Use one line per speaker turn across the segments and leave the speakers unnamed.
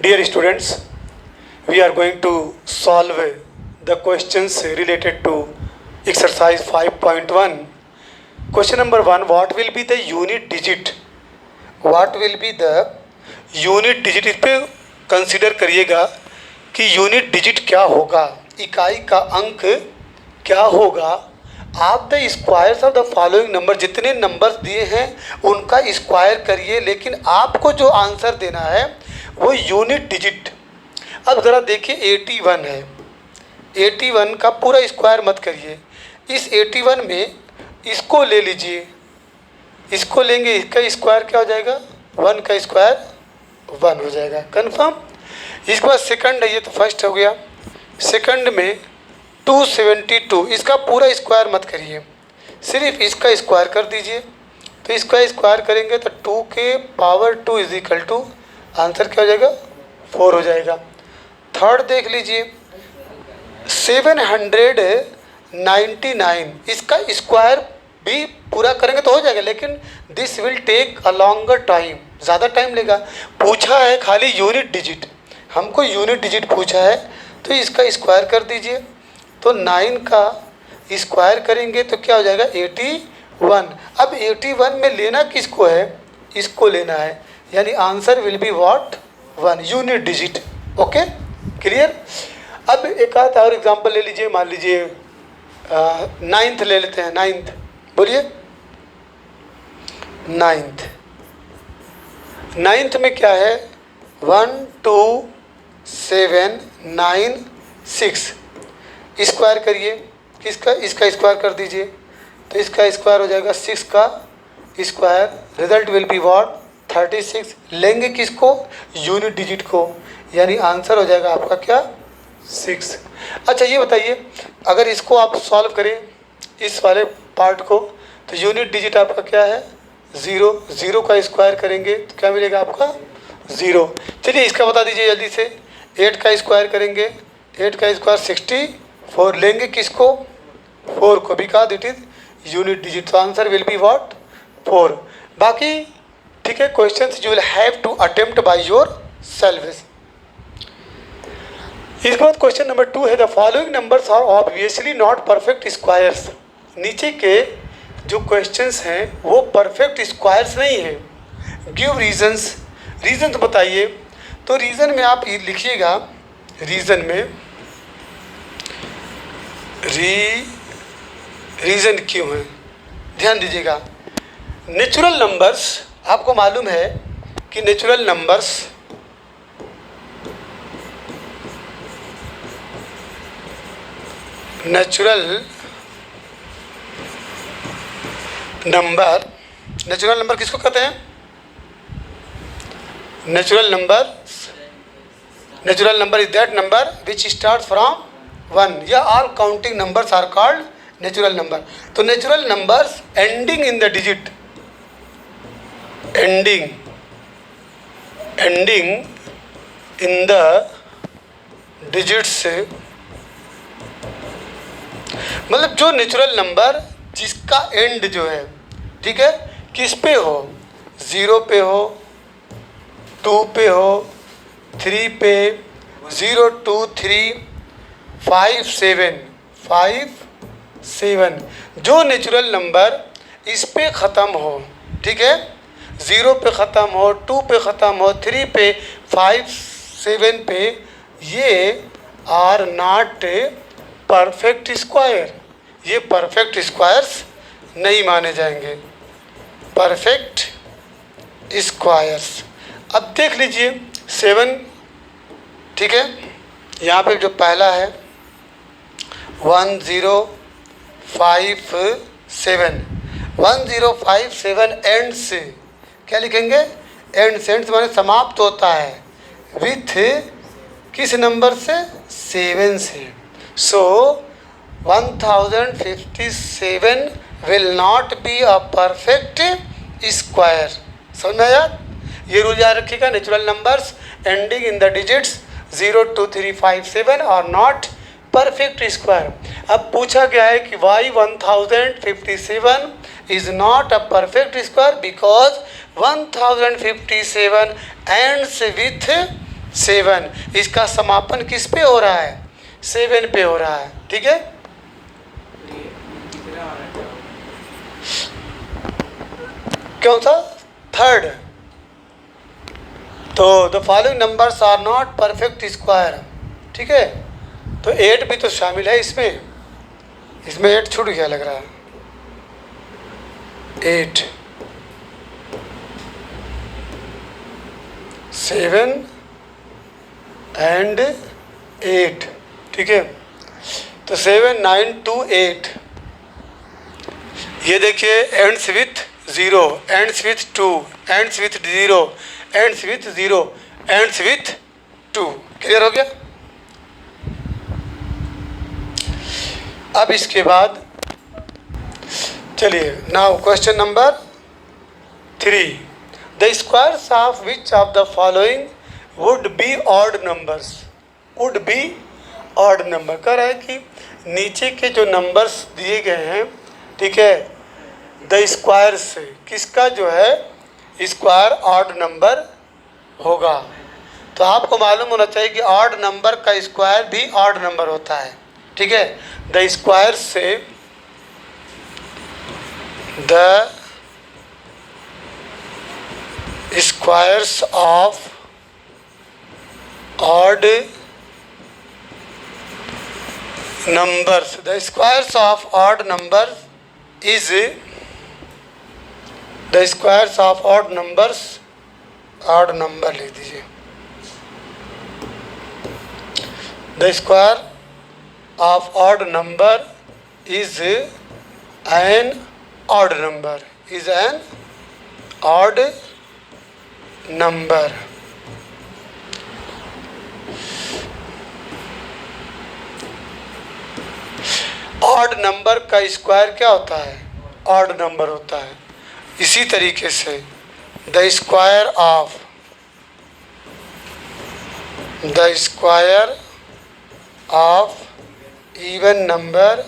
Dear students, we are going to solve the questions related to exercise 5.1. Question number 1, what will be the unit digit? What will be the unit digit? इस पे consider करिएगा कि unit digit क्या होगा, इकाई का अंक क्या होगा. आप the squares of the following number, जितने नंबर्स दिए हैं उनका स्क्वायर करिए, लेकिन आपको जो आंसर देना है वो यूनिट डिजिट. अब ज़रा देखिए 81 है, 81 का पूरा स्क्वायर मत करिए. इस 81 में इसको ले लीजिए, इसको लेंगे, इसका स्क्वायर क्या हो जाएगा, 1 का स्क्वायर 1 हो जाएगा. कन्फर्म. इसके बाद सेकंड है, ये तो फर्स्ट हो गया. सेकंड में 272, इसका पूरा स्क्वायर मत करिए, सिर्फ इसका स्क्वायर कर दीजिए. तो इसका स्क्वायर करेंगे तो 2 के power 2 is equal to, answer क्या हो जाएगा, 4 हो जाएगा. थर्ड देख लीजिए 799, इसका स्क्वायर भी पूरा करेंगे तो हो जाएगा, लेकिन this will take a longer time, ज़्यादा टाइम लेगा. पूछा है खाली यूनिट डिजिट, हमको यूनिट डिजिट पूछा है, तो इसका स्क्वायर कर दीजिए. तो 9 का स्क्वायर करेंगे तो क्या हो जाएगा, 81. अब 81 में लेना किसको है, इसको लेना है, यानी answer will be what, 1, unit digit. Okay, clear. अब एक आध और एग्जांपल ले लीजिए, मान लीजिए 9th ले लेते हैं. 9th बोलिए, 9th में क्या है, 1 2 7 9 6, स्क्वायर करिए. किसका, इसका स्क्वायर कर दीजिए, तो इसका स्क्वायर हो जाएगा 6 का square, result will be what, 36. लेंगे किसको, यूनिट डिजिट को, यानी आंसर हो जाएगा आपका क्या, 6. अच्छा ये बताइए, अगर इसको आप सॉल्व करें इस वाले पार्ट को, तो यूनिट डिजिट आपका क्या है, 0. 0 का स्क्वायर करेंगे तो क्या मिलेगा आपका, 0. चलिए इसका बता दीजिए जल्दी से. 8 का स्क्वायर करेंगे, 8 का स्क्वायर 64, लेंगे किसको, 4 को, because it is unit digit. तो आंसर विल बी व्हाट, 4. बाकी ठीक है, questions you will have to attempt by yourself. इसके बाद क्वेश्चन नंबर 2 है, the following numbers are obviously not perfect squares. नीचे के जो क्वेश्चंस हैं वो परफेक्ट स्क्वायर्स नहीं है. गिव रीजंस, रीजंस बताइए. तो रीज़न में आप ये लिखिएगा, रीज़न में रीज़न क्यों है, ध्यान दीजिएगा. नेचुरल नंबर्स, आपको मालूम है कि नेचुरल नंबर्स नेचुरल नंबर किसको कहते हैं, natural number is that number which start from 1, या all counting numbers are called natural number. तो natural numbers ending in the digit, ending in the digit से, मतलब जो नेचुरल नंबर जिसका and जो है, ठीक है, किस पे हो, 0 पे हो, 2 पे हो, 3 पे, 0 2 3 5 7, जो नेचुरल नंबर इस पे ख़त्म हो, ठीक है, 0 पे ख़त्म हो, 2 पे ख़त्म हो, 3 पे, 5 7 पे, ये आर नॉट परफेक्ट स्क्वायर, ये परफेक्ट स्क्वायर्स नहीं माने जाएंगे, परफेक्ट स्क्वायर्स. अब देख लीजिए 7, ठीक है, यहाँ पे जो पहला है 1057 एंड से क्या लिखेंगे, एंड से, माने समाप्त होता है विथ किस नंबर से, 7 से. So 1057 will not be a perfect square. समझ में आया, ये रूल याद रखिएगा. Natural numbers ending in the digits 0 2 3 5 7 are not perfect square. अब पूछा गया है कि why 1057 is not a perfect square, because 1057 ends with 7, इसका समापन किस पे हो रहा है? 7 पे हो रहा है, ठीक है। कौन सा? थर्ड। तो the following numbers are not perfect square, ठीक है। तो 8 भी तो शामिल है इसमें, इसमें 8 छूट गया लग रहा है। 8, 7 एंड 8, ठीक है। तो 7, 9, 2, 8, ये देखिए ends with 0, ends with 2, ends with 0, ends with 0, ends with 2। Clear हो गया? अब इसके बाद चलिए, now question number 3, the squares of which of the following would be odd numbers? Would be odd number कह रहा है कि नीचे के जो नंबर्स दिए गए हैं, ठीक है, द स्क्वायर से किसका जो है स्क्वायर ऑड नंबर होगा। तो आपको मालूम होना चाहिए कि ऑड नंबर का स्क्वायर भी ऑड नंबर होता है, ठीक है। द स्क्वायर से the squares of odd numbers, the squares of odd numbers is, the squares of odd numbers, odd number लिख दीजिए, the square of odd number is an odd number, is an odd number। Odd number का square क्या होता है? Odd number होता है। इसी तरीके से the square of even number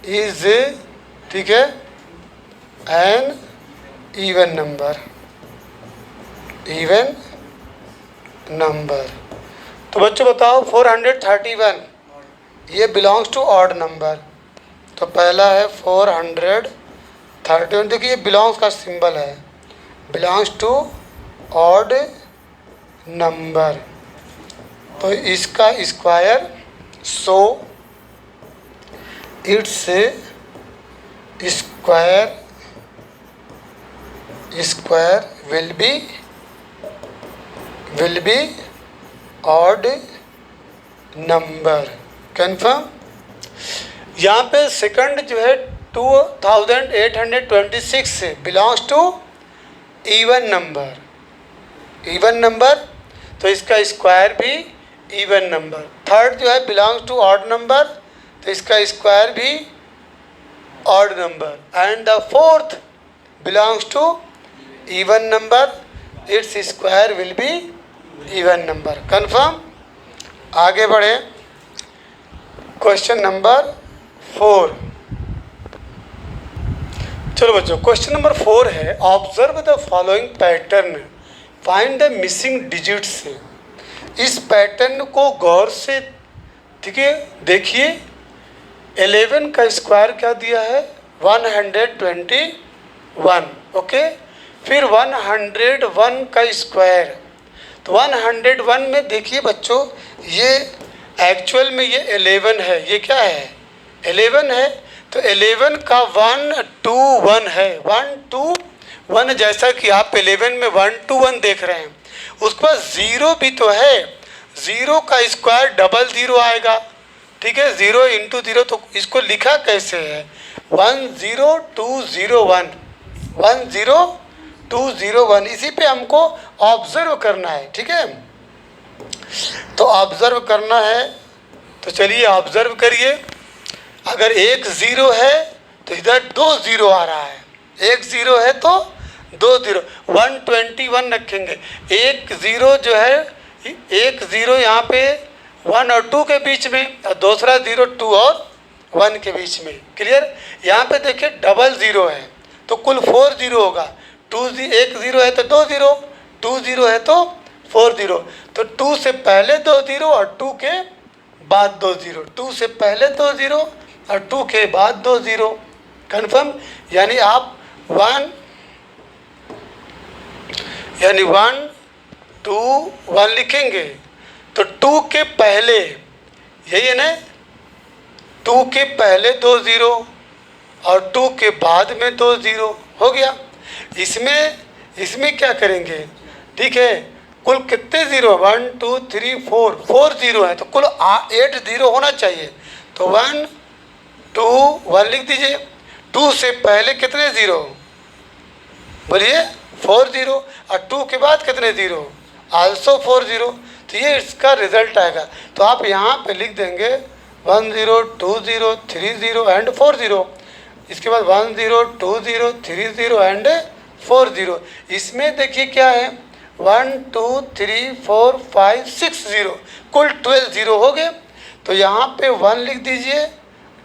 is, ठीक है, एन इवन नंबर। तो बच्चों बताओ 431 ये बिलोंग्स टू ऑड नंबर। तो पहला है 431, देखिए ये बिलोंग्स का सिंबल है, बिलोंग्स टू ऑड नंबर। तो इसका square, so it's square will be odd number. Confirm? यहाँ पे सेकंड जो है 2826 बिलोंग्स टू इवन नंबर, तो इसका स्क्वायर भी इवन नंबर। थर्ड जो है बिलोंग्स टू ऑड नंबर, तो इसका स्क्वायर भी odd number. And the fourth belongs to even number, its square will be even number. Confirm? आगे बढ़े, क्वेश्चन नंबर 4। चलो बच्चों, क्वेश्चन नंबर 4 है, observe the following pattern, find the missing digits. इस pattern को गौर से, ठीक है, देखिए। 11 का स्क्वायर क्या दिया है? 121, ओके। फिर 101 का स्क्वायर, तो 101 में देखिए बच्चों, ये एक्चुअल में ये 11 है, ये क्या है? 11 है। तो 11 का 1 2 1 है, 1 2 1, जैसा कि आप 11 में 1 2 1 देख रहे हैं। उसके बाद 0 भी तो है, 0 का स्क्वायर 00 आएगा, ठीक है। 0 इंटू 0, तो इसको लिखा कैसे है? 10201, 10201। इसी पे हमको ऑब्जर्व करना है, ठीक है। तो ऑब्जर्व करना है, तो चलिए ऑब्जर्व करिए। अगर एक 0 है तो इधर 2 0 आ रहा है, एक 0 है तो 2 0, 121 रखेंगे। एक 0 जो है, एक 0 यहाँ पे 1 और 2 के बीच में, और दूसरा 0 2 और 1 के बीच में। क्लियर? यहाँ पे देखिए 00 है, तो कुल 4 0 होगा। एक ज़ीरो है तो 2 ज़ीरो, 2 ज़ीरो है तो 4 ज़ीरो। तो 2 से पहले 2 ज़ीरो और 2 के बाद 2 ज़ीरो, 2 से पहले 2 ज़ीरो और 2 के बाद 2 ज़ीरो। कन्फर्म? यानी आप 1 2 1 लिखेंगे तो 2 के पहले, यही है ना, 2 के पहले 2 ज़ीरो और 2 के बाद में 2 ज़ीरो हो गया। इसमें क्या करेंगे? ठीक है, कुल कितने ज़ीरो? 1 2 3 4 ज़ीरो है तो कुल 8 ज़ीरो होना चाहिए। तो 1 2 1 लिख दीजिए। 2 से पहले कितने ज़ीरो? बोलिए 4 ज़ीरो और 2 के बाद कितने ज़ीरो? Also 4 zero. तो ये इसका रिजल्ट आएगा। तो आप यहाँ पे लिख देंगे 1 0 2 0 3 0 एंड 4 ज़ीरो। इसके बाद 1 0 2 0 3 0 एंड 4 ज़ीरो। इसमें देखिए क्या है, 1 2 3 4 5 6 ज़ीरो, कुल 12 ज़ीरो हो गए। तो यहाँ पे 1 लिख दीजिए,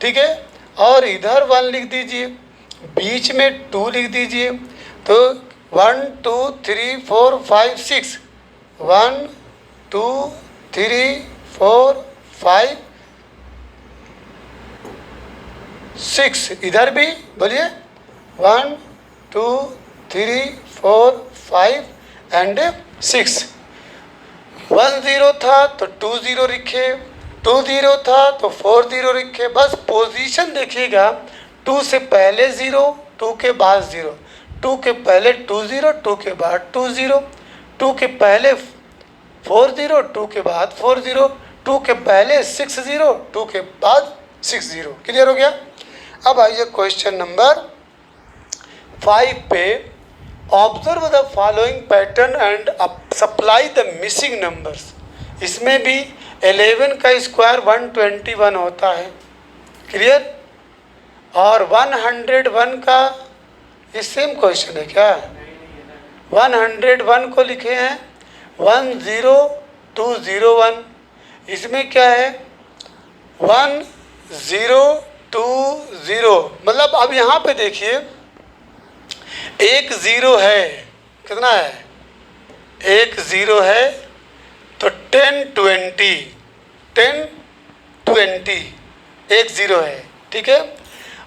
ठीक है, और इधर 1 लिख दीजिए, बीच में 2 लिख दीजिए। तो 1 2 3 4 5 6, 1 2 3 4 5 6, इधर भी बोलिए 1 2 3 4 5 एंड 6। 1 ज़ीरो था तो 2 ज़ीरो लिखे, 2 ज़ीरो था तो 4 ज़ीरो लिखे। बस पोजीशन देखिएगा, 2 से पहले ज़ीरो, 2 के बाद ज़ीरो, 2 के पहले 2 ज़ीरो, 2 के बाद 2 ज़ीरो, 2 के पहले 4 ज़ीरो, 2 के बाद 4 ज़ीरो, 2 के पहले 6 ज़ीरो, 2 के बाद 6 ज़ीरो। क्लियर हो गया? अब आइए क्वेश्चन नंबर 5 पे। Observe the following pattern and supply the missing numbers. इसमें भी 11 का स्क्वायर 121 होता है। क्लियर? और 101 का ये सेम क्वेश्चन है क्या? 101 को लिखे हैं 10201। इसमें क्या है? 1020। मतलब अब यहाँ पे देखिए, एक ज़ीरो है, कितना है? एक ज़ीरो है तो 10 20 एक ज़ीरो है, ठीक है।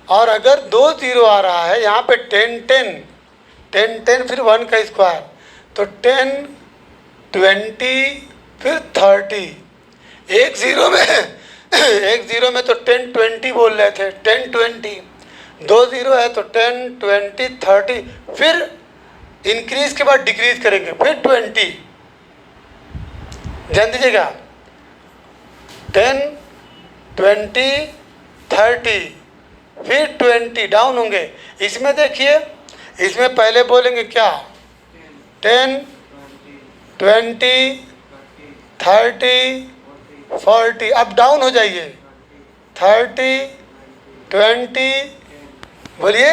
और अगर 2 ज़ीरो आ रहा है यहाँ पे 10 फिर 1 का स्क्वायर, तो 10 20 फिर 30। एक ज़ीरो में तो 10 20 बोल रहे थे, 10 20। 2 ज़ीरो है तो 10 20 30, फिर इंक्रीज के बाद डिक्रीज करेंगे, फिर 20। ध्यान दीजिएगा, 10 20 30 फिर 20 डाउन होंगे। इसमें देखिए, इसमें पहले बोलेंगे क्या? 10 20 30 40। अब डाउन हो जाइए, 30 20, बोलिए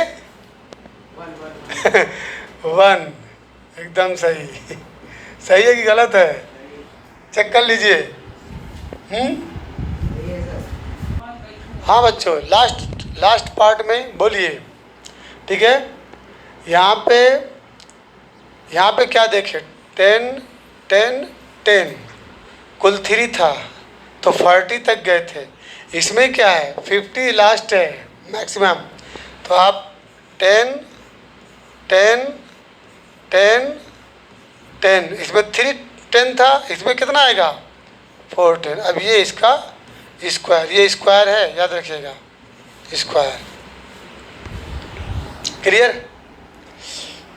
1। एकदम सही। सही है कि गलत है? चेक कर लीजिए। हाँ बच्चों, लास्ट पार्ट में बोलिए, ठीक है। यहाँ पे क्या देखे? 10 10 10, कुल 3 था तो 40 तक गए थे। इसमें क्या है? 50 लास्ट है मैक्सिमम। तो आप 10 10 10 10, इसमें 3 10 था, इसमें कितना आएगा? 4 10। अब ये इसका स्क्वायर, ये स्क्वायर है, याद रखिएगा, स्क्वायर। क्लियर?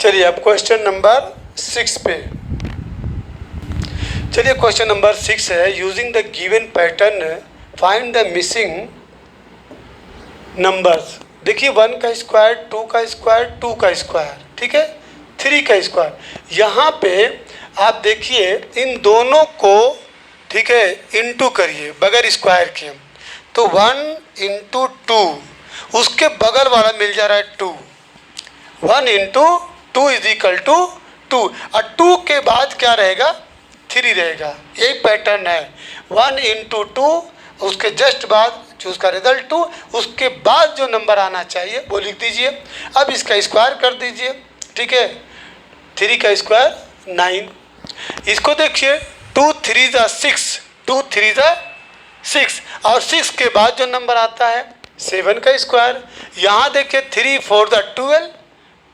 चलिए अब क्वेश्चन नंबर 6 पे। चलिए क्वेश्चन नंबर 6 है, using the given pattern find the missing numbers. देखिए 1 का स्क्वायर, 2 का स्क्वायर, 2 का स्क्वायर, ठीक है, 3 का स्क्वायर। यहाँ पे आप देखिए इन दोनों को, ठीक है, इंटू करिए बगैर स्क्वायर के, तो 1 इंटू 2, उसके बगल वाला मिल जा रहा है 2। 1 इंटू 2 इज इक्वल टू 2, और 2 के बाद क्या रहेगा? 3 रहेगा। यही पैटर्न है, 1 इंटू 2, उसके जस्ट बाद जो उसका रिजल्ट 2, उसके बाद जो नंबर आना चाहिए वो लिख दीजिए। अब इसका स्क्वायर कर दीजिए, ठीक है, 3 का स्क्वायर 9। इसको देखिए 2 3 ज़ा 6, 2 3 ज़ा 6, और 6 के बाद जो नंबर आता है 7 का स्क्वायर। यहाँ देखिए 3 4 ज़ा 12,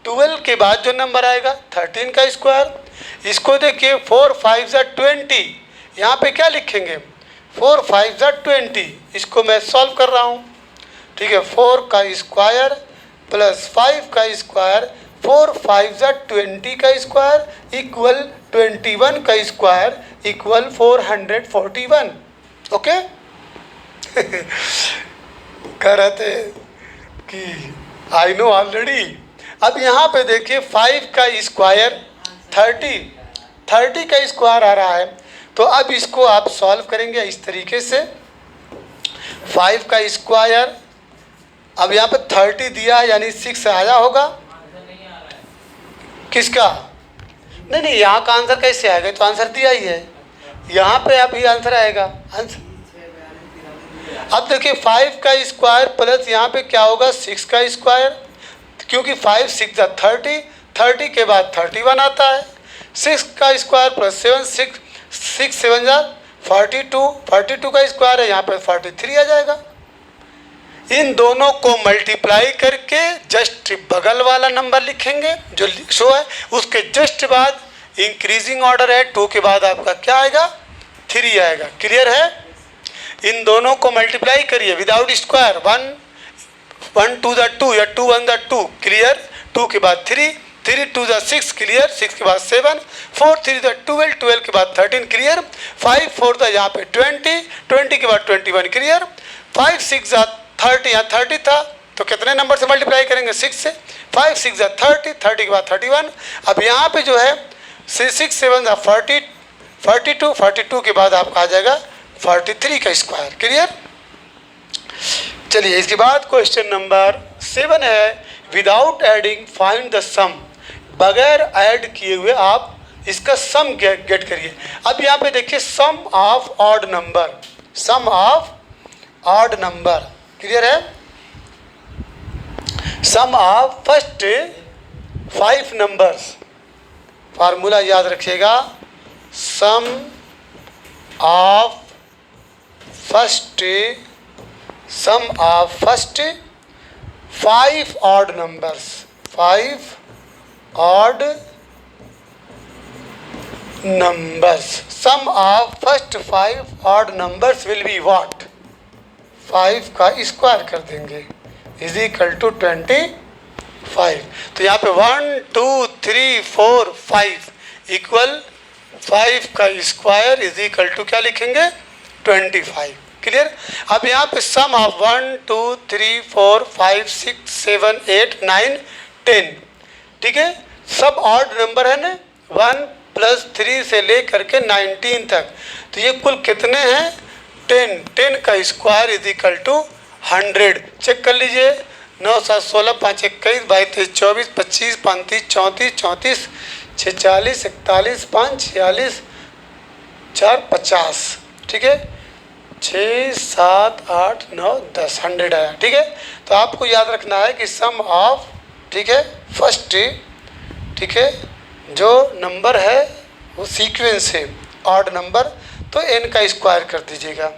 12 के बाद जो नंबर आएगा 13 का स्क्वायर। इसको देखिए 4 5 ज़ा 20, यहाँ पे क्या लिखेंगे 4 5 ज़ा 20। इसको मैं सॉल्व कर रहा हूँ, ठीक है। 4 का स्क्वायर प्लस 5 का स्क्वायर, 4 5 ज़ा 20 का स्क्वायर इक्वल 21 का स्क्वायर इक्वल 441। ओके कह रहे थे कि आई नो ऑलरेडी। अब यहाँ पे देखिए 5 का स्क्वायर 30 का स्क्वायर आ रहा है, तो अब इसको आप सॉल्व करेंगे इस तरीके से। 5 का स्क्वायर, अब यहाँ पे 30 दिया है यानी 6 आया होगा किसका, नहीं यहाँ का आंसर कैसे आएगा, तो आंसर दिया ही है, यहाँ पे अब ये आंसर आएगा आंसर। अब देखिए 5 का स्क्वायर प्लस यहाँ पे क्या होगा 6 का स्क्वायर, क्योंकि 5 6 ज़ा 30, 30 के बाद 31 आता है। 6 का स्क्वायर प्लस 7 6 7 ज़ा 42, 42 का स्क्वायर है, यहाँ पे 43 आ जाएगा। इन दोनों को मल्टीप्लाई करके जस्ट बगल वाला नंबर लिखेंगे जो शो है, उसके जस्ट बाद इंक्रीजिंग ऑर्डर है, 2 के बाद आपका क्या आएगा 3 आएगा। क्लियर है। इन दोनों को मल्टीप्लाई करिए विदाउट स्क्वायर, 1 2 ज़ा 2 या 2 1 ज़ा 2 क्लियर, 2 के बाद 3 3 2 ज़ा 6 क्लियर, 6 के बाद 7 4 3 ज़ा 12 12 के बाद 13 क्लियर, 5 4 ज़ा यहाँ पे 20 20 के बाद 21 क्लियर, 5 6 ज़ा 30, यहाँ 30 था तो कितने नंबर से मल्टीप्लाई करेंगे 6 से, 5 6 ज़ा 30 30 के बाद 31। अब यहाँ पे जो है 6 7 ज़ा 40 42 42 के बाद आपका आ जाएगा 43 का स्क्वायर। क्लियर। चलिए इसके बाद क्वेश्चन नंबर 7 है विदाउट एडिंग फाइंड द सम। बगैर ऐड किए हुए आप इसका सम गेट करिए। अब यहाँ पे देखिए sum of odd number, sum of odd number clear है। Sum of first 5 numbers, formula याद रखिएगा, sum of first 5 odd numbers, 5 odd numbers, sum of first 5 odd numbers will be what, 5 का स्क्वायर कर देंगे इज इक्वल टू 25। तो यहाँ पे 1 2 3 4 5 equal 5 का स्क्वायर इज इक्वल टू क्या लिखेंगे 25। क्लियर। अब यहाँ पे सम ऑफ 1 2 3 4 5 6 7 8 9 10, ठीक है। सब ऑड नंबर है ना, 1 + 3 से लेकर के 19 तक, तो ये कुल कितने हैं 10। 10 का square is equal to 100। Check कर लीजिए, 9 7 16 5 21 22 23 24 25 35 34 34 46 41 5 46 4 50, ठीक है। 6 7 8 9 10 100 आया, ठीक है। तो आपको याद रखना है कि सम ऑफ, ठीक है, फर्स्ट, ठीक है, जो नंबर है वो सीक्वेंस है ऑड नंबर, तो n का स्क्वायर कर दीजिएगा।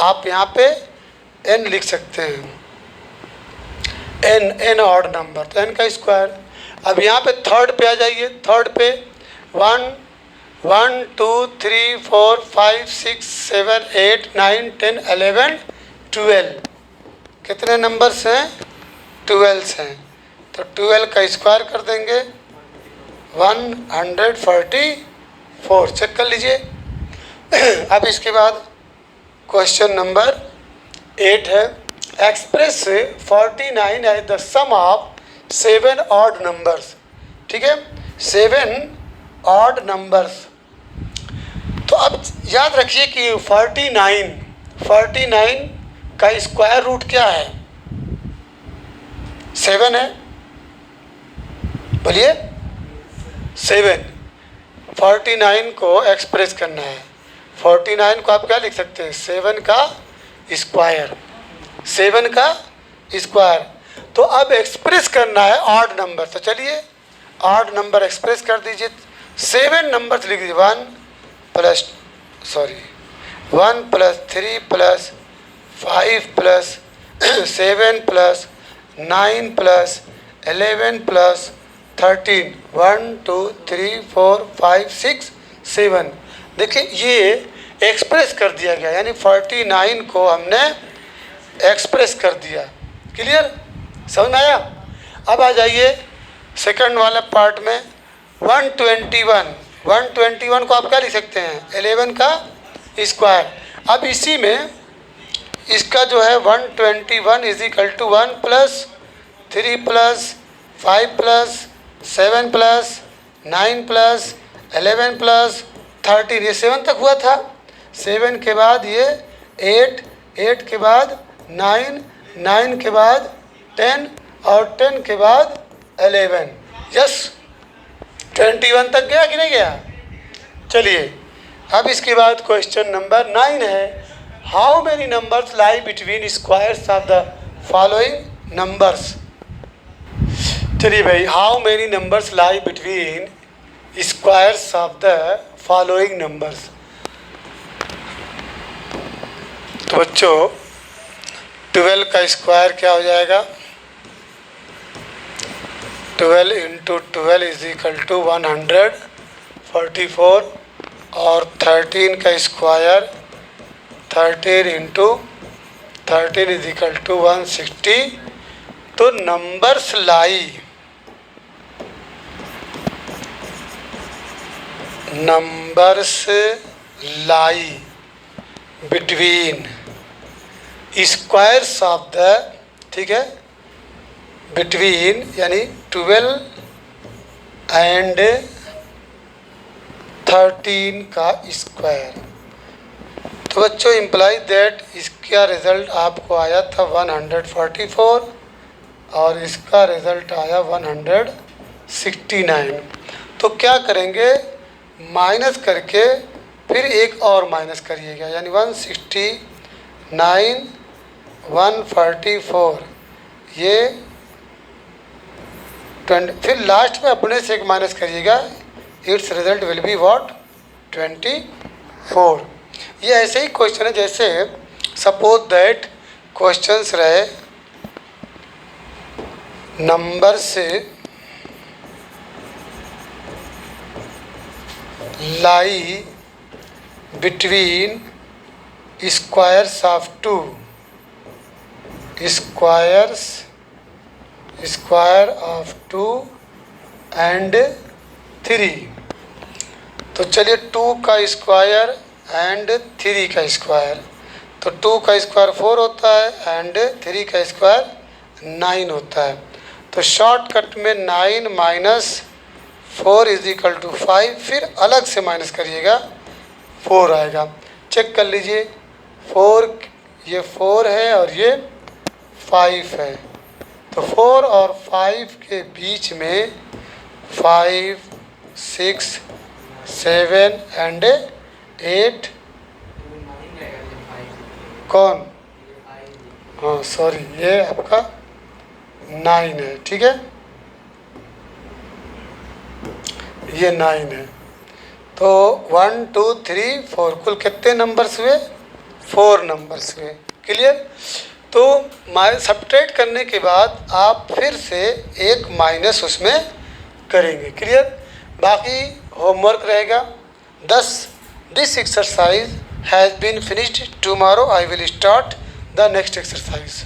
आप यहाँ पे n लिख सकते हैं, n ऑड नंबर, तो n का स्क्वायर। अब यहाँ पे थर्ड पे आ जाइए, थर्ड पे 1 2 3 4 5 6 7 8 9 10 11 12, कितने नंबर्स हैं 12 हैं, तो 12 का स्क्वायर कर देंगे 144। चेक कर लीजिए। अब इसके बाद क्वेश्चन नंबर 8 है express 49 as the sum of 7 odd numbers, ठीक है, 7 ऑड नंबर्स। तो अब याद रखिए कि 49 का स्क्वायर रूट क्या है 7 है, बोलिए 7। 49 को एक्सप्रेस करना है, 49 को आप क्या लिख सकते हैं 7 का स्क्वायर, 7 का स्क्वायर। तो अब एक्सप्रेस करना है ऑड नंबर, तो चलिए 8 नंबर एक्सप्रेस कर दीजिए, 7 नंबर लिख दीजिए, 1 + 3 + 5 + 7 + 9 + 11 + 13, 1 2 3 4 5 6 7। देखिए ये एक्सप्रेस कर दिया गया, यानी 49 को हमने एक्सप्रेस कर दिया। क्लियर, समझ में आया? अब आ जाइए सेकंड वाले पार्ट में। 121 को आप क्या लिख सकते हैं? 11 का स्क्वायर। अब इसी में इसका जो है 121 = 1 + 3 + 5 + 7 + 9 + 11 + 13, ये 7 तक हुआ था। 7 के बाद ये 8, 8 के बाद 9, 9 के बाद 10 और 10 के बाद 11। यस, 21 तक गया कि नहीं गया? चलिए अब इसके बाद क्वेश्चन नंबर 9 है, how many numbers lie between squares of the following numbers. चलिए भाई, how many numbers lie between squares of the following numbers. तो बच्चों 12 का स्क्वायर क्या हो जाएगा? 12 × 12 = 144, और 13 का स्क्वायर 13 × 13 = 160। तो numbers lie between squares of the, ठीक है, बिटवीन यानी 12 एंड 13 का स्क्वायर। तो बच्चों इम्प्लाई दैट इसका रिज़ल्ट आपको आया था 144 और इसका रिज़ल्ट आया 169। तो क्या करेंगे? माइनस करके फिर एक और माइनस करिएगा, यानी 169 144 ये 20, फिर लास्ट में अपने से एक माइनस करिएगा, it's result will be what? 24। ये ऐसे ही क्वेश्चन है, जैसे सपोज दैट क्वेश्चंस रहे नंबर से lie between squares of 2, square of 2 and 3। तो चलिए 2 का स्क्वायर एंड 3 का स्क्वायर, तो 2 का स्क्वायर 4 होता है एंड 3 का स्क्वायर 9 होता है। तो शॉर्टकट में 9 - 4 = 5, फिर अलग से माइनस करिएगा, 4 आएगा। चेक कर लीजिए, 4 ये 4 है और ये 5 है, तो 4 और 5 के बीच में 5 6 7 एंड 8 कौन? हाँ सॉरी, ये आपका 9 है, ठीक है, ये 9 है। तो 1 2 3 4 कुल कितने नंबर्स हुए? 4 नंबर्स हुए। क्लियर? तो सब्ट्रैक्ट करने के बाद आप फिर से एक माइनस उसमें करेंगे। क्लियर? बाकी होमवर्क रहेगा। This exercise has been finished, tomorrow I will start the next exercise.